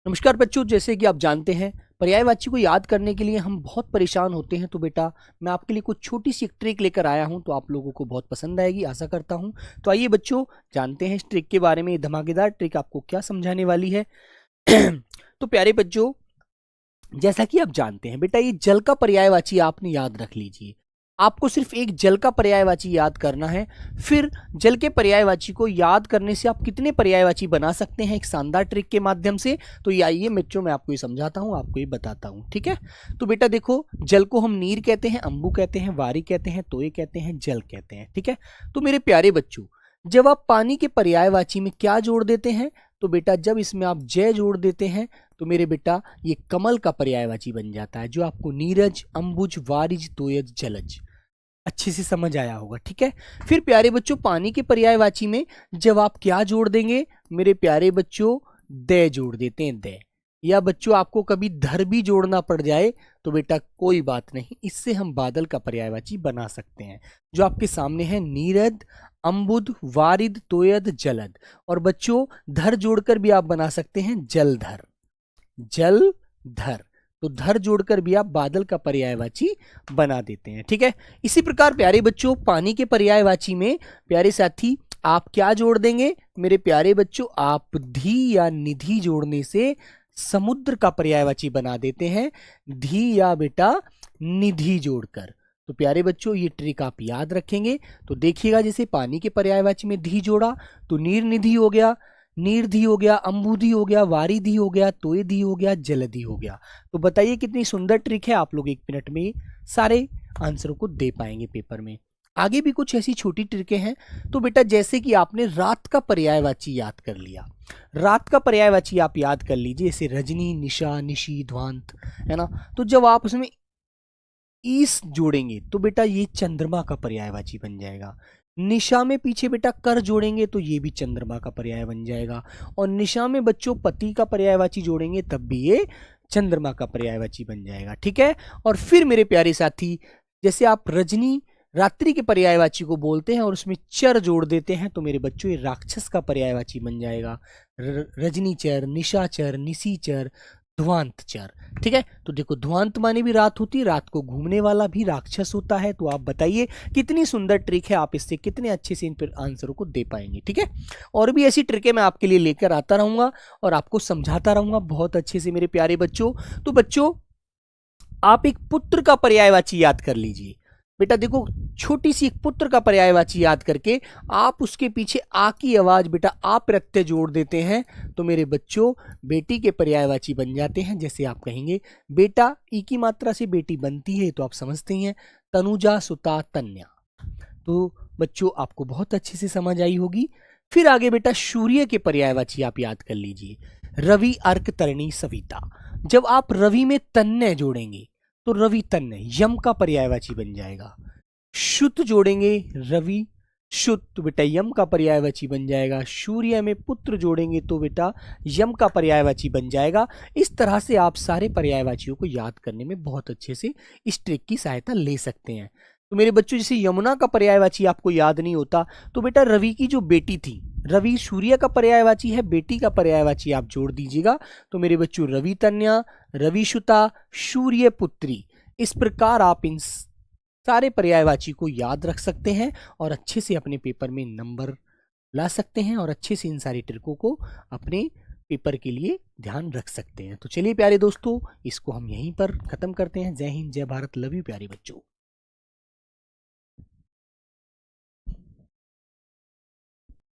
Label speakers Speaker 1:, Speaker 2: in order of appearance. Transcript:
Speaker 1: नमस्कार बच्चों, जैसे कि आप जानते हैं पर्यायवाची को याद करने के लिए हम बहुत परेशान होते हैं। तो बेटा मैं आपके लिए कुछ छोटी सी एक ट्रिक लेकर आया हूं, तो आप लोगों को बहुत पसंद आएगी, आशा करता हूं। तो आइए बच्चों, जानते हैं इस ट्रिक के बारे में। ये धमाकेदार ट्रिक आपको क्या समझाने वाली है। तो प्यारे बच्चों, जैसा कि आप जानते हैं बेटा, ये जल का पर्यायवाची आपने याद रख लीजिए। आपको सिर्फ एक जल का पर्यायवाची याद करना है। फिर जल के पर्यायवाची को याद करने से आप कितने पर्यायवाची बना सकते हैं एक शानदार ट्रिक के माध्यम से। तो ये आइए बच्चों, मैं आपको ये समझाता हूँ, आपको ये बताता हूँ, ठीक है। तो बेटा देखो, जल को हम नीर कहते हैं, अंबु कहते हैं, वारी कहते हैं, तोय कहते हैं, जल कहते हैं, ठीक है। तो मेरे प्यारे बच्चों, जब आप पानी के पर्यायवाची में क्या जोड़ देते हैं, तो बेटा जब इसमें आप जय जोड़ देते हैं तो मेरे बेटा ये कमल का पर्यायवाची बन जाता है, जो आपको नीरज, अंबुज, वारिज, तोयज, जलज अच्छे से समझ आया होगा, ठीक है। फिर प्यारे बच्चों, पानी के पर्यायवाची में जब आप क्या जोड़ देंगे मेरे प्यारे बच्चों, दे जोड़ देते हैं, दे। या बच्चों आपको कभी धर भी जोड़ना पड़ जाए तो बेटा कोई बात नहीं, इससे हम बादल का पर्यायवाची बना सकते हैं, जो आपके सामने है नीरद, अंबुद, वारिद, तोयद, जलद। और बच्चों धर जोड़कर भी आप बना सकते हैं जलधर, जलधर। तो धर जोड़कर भी आप बादल का पर्यायवाची बना देते हैं, ठीक है। इसी प्रकार प्यारे बच्चों, पानी के पर्यायवाची में प्यारे साथी आप क्या जोड़ देंगे मेरे प्यारे बच्चों, आप धी या निधि जोड़ने से समुद्र का पर्यायवाची बना देते हैं, धी या बेटा निधि जोड़कर। तो प्यारे बच्चों ये ट्रिक आप याद रखेंगे। तो देखिएगा, जैसे पानी के पर्यायवाची में धी जोड़ा तो नीर निधि हो गया, नीरधी हो गया, अंबुधी हो गया, वारिधी हो गया, तोयधी हो गया, जलधी हो गया। तो बताइए कितनी सुंदर ट्रिक है। आप लोग 1 मिनट में सारे आंसरों को दे पाएंगे पेपर में। आगे भी कुछ ऐसी छोटी ट्रिकें हैं। तो बेटा जैसे कि आपने रात का पर्यायवाची याद कर लिया, रात का पर्यायवाची आप याद कर लीजिए, जैसे रजनी, निशा, निशी, ध्वांत, है ना। तो जब आप उसमें ईस जोड़ेंगे तो बेटा ये चंद्रमा का पर्यायवाची बन जाएगा। निशा में पीछे बेटा कर जोड़ेंगे तो ये भी चंद्रमा का पर्याय बन जाएगा। और निशा में बच्चों पति का पर्यायवाची जोड़ेंगे तब भी ये चंद्रमा का पर्यायवाची बन जाएगा, ठीक है। और फिर मेरे प्यारे साथी, जैसे आप रजनी रात्रि के पर्यायवाची को बोलते हैं और उसमें चर जोड़ देते हैं तो मेरे बच्चों ये राक्षस का पर्यायवाची बन जाएगा। रजनीचर, निशाचर, निशीचर, ध्वांतचर, ठीक है। तो देखो, ध्वांत माने भी रात होती है, रात को घूमने वाला भी राक्षस होता है। तो आप बताइए कितनी सुंदर ट्रिक है, आप इससे कितने अच्छे से इन पर आंसरों को दे पाएंगे, ठीक है। और भी ऐसी ट्रिकें मैं आपके लिए लेकर आता रहूंगा और आपको समझाता रहूंगा बहुत अच्छे से मेरे प्यारे बच्चों। तो बच्चों आप एक पुत्र का पर्यायवाची याद कर लीजिए। बेटा देखो, छोटी सी एक पुत्र का पर्यायवाची याद करके आप उसके पीछे आ की आवाज बेटा आ प्रत्यय जोड़ देते हैं तो मेरे बच्चों बेटी के पर्यायवाची बन जाते हैं। जैसे आप कहेंगे बेटा, ई की मात्रा से बेटी बनती है, तो आप समझते ही हैं, तनुजा, सुता, तन्या। तो बच्चों आपको बहुत अच्छे से समझ आई होगी। फिर आगे बेटा सूर्य के पर्यायवाची आप याद कर लीजिए, रवि, अर्क, तरणी, सविता। जब आप रवि में तन्य जोड़ेंगे तो रवि तन्य यम का पर्यायवाची बन जाएगा। शुत जोड़ेंगे रवि शुत, तो बेटा यम का पर्यायवाची बन जाएगा। सूर्य में पुत्र जोड़ेंगे तो बेटा यम का पर्यायवाची बन जाएगा। इस तरह से आप सारे पर्यायवाचियों को याद करने में बहुत अच्छे से इस ट्रिक की सहायता ले सकते हैं। तो मेरे बच्चों, जैसे यमुना का पर्यायवाची आपको याद नहीं होता तो बेटा रवि की जो बेटी थी, रवि सूर्य का पर्यायवाची है, बेटी का पर्यायवाची आप जोड़ दीजिएगा तो मेरे बच्चों रवि तन्या, रवि सुता, सूर्य पुत्री। इस प्रकार आप इन सारे पर्यायवाची को याद रख सकते हैं और अच्छे से अपने पेपर में नंबर ला सकते हैं और अच्छे से इन सारी ट्रिकों को अपने पेपर के लिए ध्यान रख सकते हैं। तो चलिए प्यारे दोस्तों, इसको हम यहीं पर खत्म करते हैं। जय हिंद, जय भारत, लव यू प्यारे बच्चों।